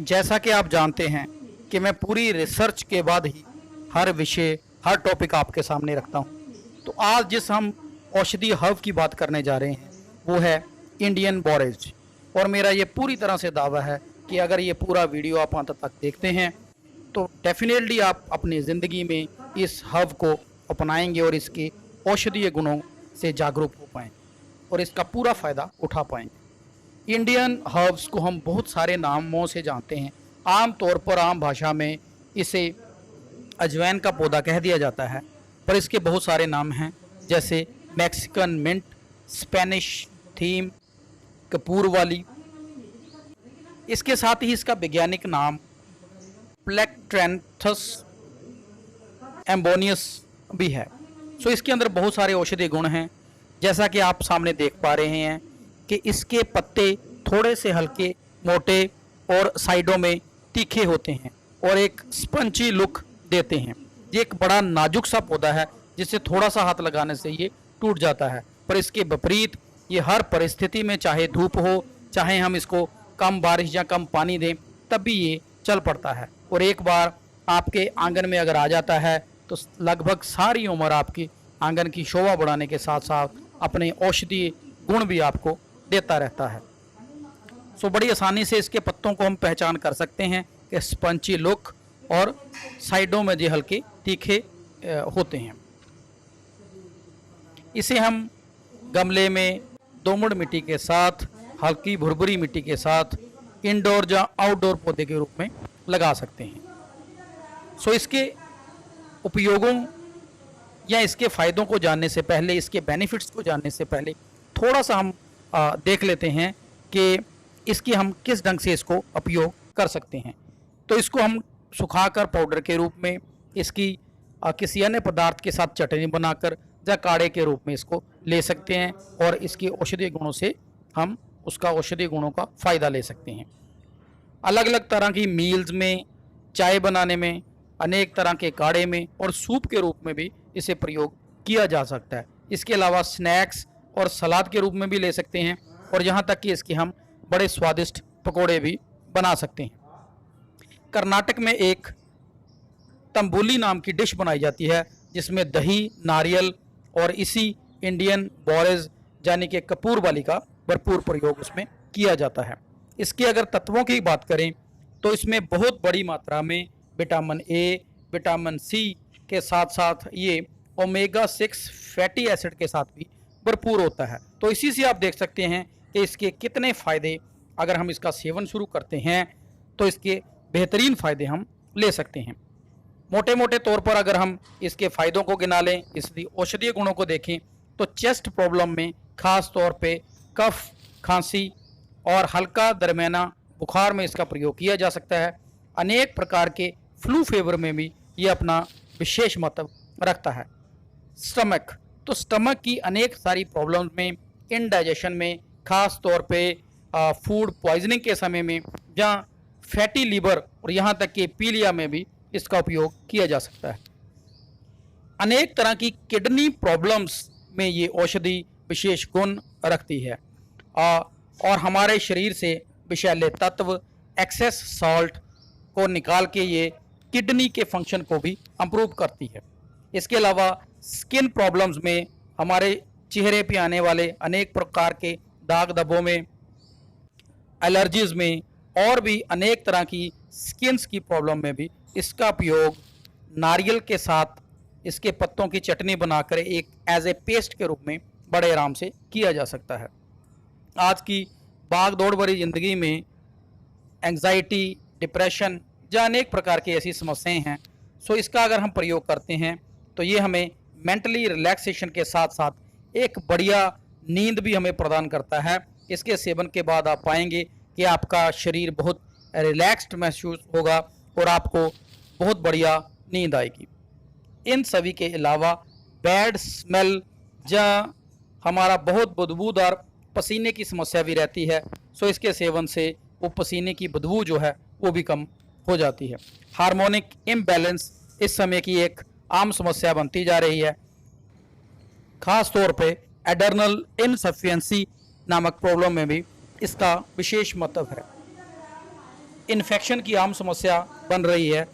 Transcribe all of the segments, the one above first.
जैसा कि आप जानते हैं कि मैं पूरी रिसर्च के बाद ही हर विषय हर टॉपिक आपके सामने रखता हूं। तो आज जिस हम औषधीय हर्ब की बात करने जा रहे हैं वो है इंडियन बोरेज। और मेरा ये पूरी तरह से दावा है कि अगर ये पूरा वीडियो आप अंत तक देखते हैं तो डेफिनेटली आप अपनी ज़िंदगी में इस हर्ब को अपनाएंगे और इसके औषधीय गुणों से जागरूक हो पाएंगे और इसका पूरा फ़ायदा उठा पाएंगे। इंडियन हर्ब्स को हम बहुत सारे नामों से जानते हैं। आम तौर पर आम भाषा में इसे अजवाइन का पौधा कह दिया जाता है, पर इसके बहुत सारे नाम हैं, जैसे मैक्सिकन मिंट, स्पेनिश थीम, कपूर वाली। इसके साथ ही इसका वैज्ञानिक नाम प्लेक्ट्रैंथस एम्बोनियस भी है। सो इसके अंदर बहुत सारे औषधीय गुण हैं, जैसा कि आप सामने देख पा रहे हैं कि इसके पत्ते थोड़े से हल्के, मोटे और साइडों में तीखे होते हैं और एक स्पंची लुक देते हैं। ये एक बड़ा नाजुक सा पौधा है जिसे थोड़ा सा हाथ लगाने से ये टूट जाता है, पर इसके विपरीत ये हर परिस्थिति में, चाहे धूप हो, चाहे हम इसको कम बारिश या कम पानी दें, तब भी ये चल पड़ता है। और एक बार आपके आंगन में अगर आ जाता है तो लगभग सारी उम्र आपकी आंगन की शोभा बढ़ाने के साथ साथ अपने औषधीय गुण भी आपको देता रहता है। सो बड़ी आसानी से इसके पत्तों को हम पहचान कर सकते हैं कि स्पंची लुक और साइडों में जो हल्के तीखे होते हैं। इसे हम गमले में दोमड़ मिट्टी के साथ, हल्की भुरभुरी मिट्टी के साथ इंडोर या आउटडोर पौधे के रूप में लगा सकते हैं। सो इसके उपयोगों या इसके फ़ायदों को जानने से पहले, इसके बेनिफिट्स को जानने से पहले थोड़ा सा हम देख लेते हैं कि इसकी हम किस ढंग से इसको उपयोग कर सकते हैं। तो इसको हम सुखाकर पाउडर के रूप में, इसकी किसी अन्य पदार्थ के साथ चटनी बनाकर या काढ़े के रूप में इसको ले सकते हैं और इसकी औषधीय गुणों से हम उसका औषधीय गुणों का फ़ायदा ले सकते हैं। अलग अलग तरह की मील्स में, चाय बनाने में, अनेक तरह के काढ़े में और सूप के रूप में भी इसे प्रयोग किया जा सकता है। इसके अलावा स्नैक्स और सलाद के रूप में भी ले सकते हैं और यहाँ तक कि इसके हम बड़े स्वादिष्ट पकोड़े भी बना सकते हैं। कर्नाटक में एक तंबूली नाम की डिश बनाई जाती है जिसमें दही, नारियल और इसी इंडियन बोरेज यानी कि कपूर वाली का भरपूर प्रयोग उसमें किया जाता है। इसके अगर तत्वों की बात करें तो इसमें बहुत बड़ी मात्रा में विटामिन ए, विटामिन सी के साथ साथ ये ओमेगा 6 फैटी एसिड के साथ भी भरपूर होता है। तो इसी से आप देख सकते हैं कि इसके कितने फ़ायदे, अगर हम इसका सेवन शुरू करते हैं तो इसके बेहतरीन फ़ायदे हम ले सकते हैं। मोटे मोटे तौर पर अगर हम इसके फ़ायदों को गिना लें, इसकी औषधीय गुणों को देखें, तो चेस्ट प्रॉब्लम में ख़ास तौर पे कफ, खांसी और हल्का दरमियाना बुखार में इसका प्रयोग किया जा सकता है। अनेक प्रकार के फ्लू फेवर में भी ये अपना विशेष महत्व रखता है। स्टमक, तो स्टमक की अनेक सारी प्रॉब्लम्स में, इनडाइजेशन में, ख़ास तौर पे फूड पॉइजनिंग के समय में, या फैटी लीवर और यहाँ तक कि पीलिया में भी इसका उपयोग किया जा सकता है। अनेक तरह की किडनी प्रॉब्लम्स में ये औषधि विशेष गुण रखती है और हमारे शरीर से विषैले तत्व, एक्सेस सॉल्ट को निकाल के ये किडनी के फंक्शन को भी इम्प्रूव करती है। इसके अलावा स्किन प्रॉब्लम्स में, हमारे चेहरे पे आने वाले अनेक प्रकार के दाग धब्बों में, एलर्जीज में और भी अनेक तरह की स्किन्स की प्रॉब्लम में भी इसका उपयोग नारियल के साथ इसके पत्तों की चटनी बनाकर एक एज ए पेस्ट के रूप में बड़े आराम से किया जा सकता है। आज की भाग दौड़ भरी ज़िंदगी में एंग्जाइटी, डिप्रेशन या अनेक प्रकार की ऐसी समस्याएं हैं, सो इसका अगर हम प्रयोग करते हैं तो ये हमें मेंटली रिलैक्सेशन के साथ साथ एक बढ़िया नींद भी हमें प्रदान करता है। इसके सेवन के बाद आप पाएंगे कि आपका शरीर बहुत रिलैक्स्ड महसूस होगा और आपको बहुत बढ़िया नींद आएगी। इन सभी के अलावा बैड स्मेल या हमारा बहुत बदबूदार पसीने की समस्या भी रहती है, सो इसके सेवन से वो पसीने की बदबू जो है वो भी कम हो जाती है। हार्मोनिक इम्बैलेंस इस समय की एक आम समस्या बनती जा रही है। ख़ास तौर पे एडर्नल इनसफिशिएंसी नामक प्रॉब्लम में भी इसका विशेष महत्व है। इन्फेक्शन की आम समस्या बन रही है।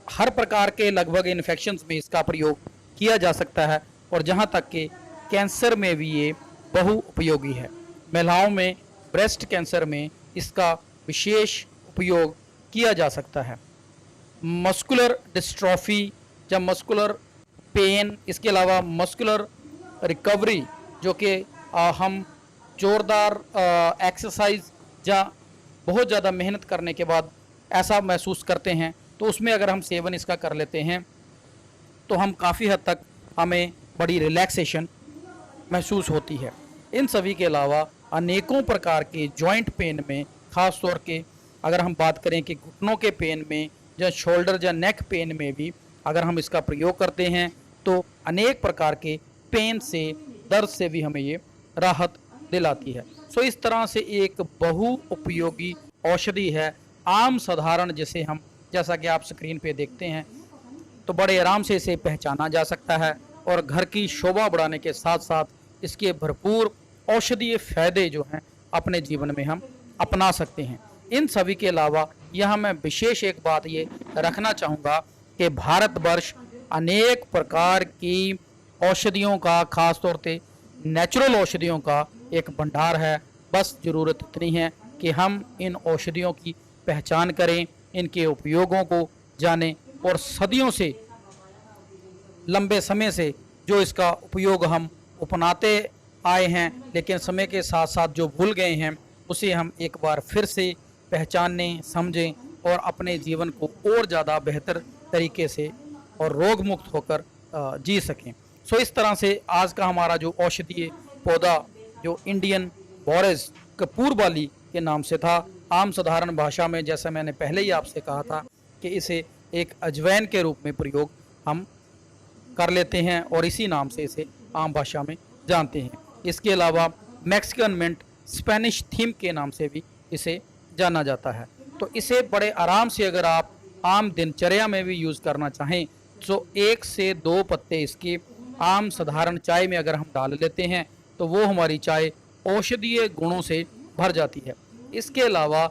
हर प्रकार के लगभग इन्फेक्शंस में इसका प्रयोग किया जा सकता है और जहाँ तक कि कैंसर में भी ये बहु उपयोगी है। महिलाओं में ब्रेस्ट कैंसर में इसका विशेष उपयोग किया जा सकता है। मस्कुलर डिस्ट्रॉफी या मस्कुलर पेन, इसके अलावा मस्कुलर रिकवरी, जो कि हम जोरदार एक्सरसाइज या बहुत ज़्यादा मेहनत करने के बाद ऐसा महसूस करते हैं, तो उसमें अगर हम सेवन इसका कर लेते हैं तो हम काफ़ी हद तक हमें बड़ी रिलैक्सेशन महसूस होती है। इन सभी के अलावा अनेकों प्रकार के जॉइंट पेन में, ख़ास तौर के अगर हम बात करें कि घुटनों के पेन में या शोल्डर या नेक पेन में भी अगर हम इसका प्रयोग करते हैं तो अनेक प्रकार के पेन से, दर्द से भी हमें ये राहत दिलाती है। सो इस तरह से एक बहु उपयोगी औषधि है, आम साधारण, जिसे हम, जैसा कि आप स्क्रीन पे देखते हैं, तो बड़े आराम से इसे पहचाना जा सकता है और घर की शोभा बढ़ाने के साथ साथ इसके भरपूर औषधीय फायदे जो हैं अपने जीवन में हम अपना सकते हैं। इन सभी के अलावा यहाँ मैं विशेष एक बात ये रखना चाहूँगा कि भारतवर्ष अनेक प्रकार की औषधियों का, खास तौर पे नेचुरल औषधियों का एक भंडार है। बस ज़रूरत इतनी है कि हम इन औषधियों की पहचान करें, इनके उपयोगों को जानें और सदियों से, लंबे समय से जो इसका उपयोग हम अपनाते आए हैं, लेकिन समय के साथ साथ जो भूल गए हैं, उसे हम एक बार फिर से पहचानें, समझें और अपने जीवन को और ज़्यादा बेहतर तरीके से और रोग मुक्त होकर जी सकें। सो इस तरह से आज का हमारा जो औषधीय पौधा, जो इंडियन बोरेज कपूरबाली के नाम से था, आम साधारण भाषा में, जैसा मैंने पहले ही आपसे कहा था कि इसे एक अजवैन के रूप में प्रयोग हम कर लेते हैं और इसी नाम से इसे आम भाषा में जानते हैं। इसके अलावा मैक्सिकन मिंट, स्पेनिश थीम के नाम से भी इसे जाना जाता है। तो इसे बड़े आराम से अगर आप आम दिनचर्या में भी यूज़ करना चाहें तो 1 से 2 पत्ते इसके आम साधारण चाय में अगर हम डाल लेते हैं तो वो हमारी चाय औषधीय गुणों से भर जाती है। इसके अलावा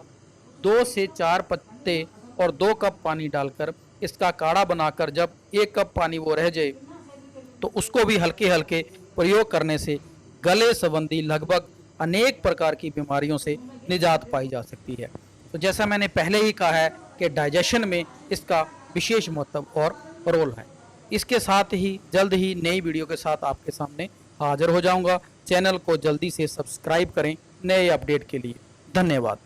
2 से 4 पत्ते और 2 कप पानी डालकर इसका काढ़ा बनाकर जब 1 कप पानी वो रह जाए तो उसको भी हल्के हल्के प्रयोग करने से गले संबंधी लगभग अनेक प्रकार की बीमारियों से निजात पाई जा सकती है। तो जैसा मैंने पहले ही कहा है कि डाइजेशन में इसका विशेष महत्व और रोल है। इसके साथ ही जल्द ही नई वीडियो के साथ आपके सामने हाजिर हो जाऊंगा। चैनल को जल्दी से सब्सक्राइब करें नए अपडेट के लिए। धन्यवाद।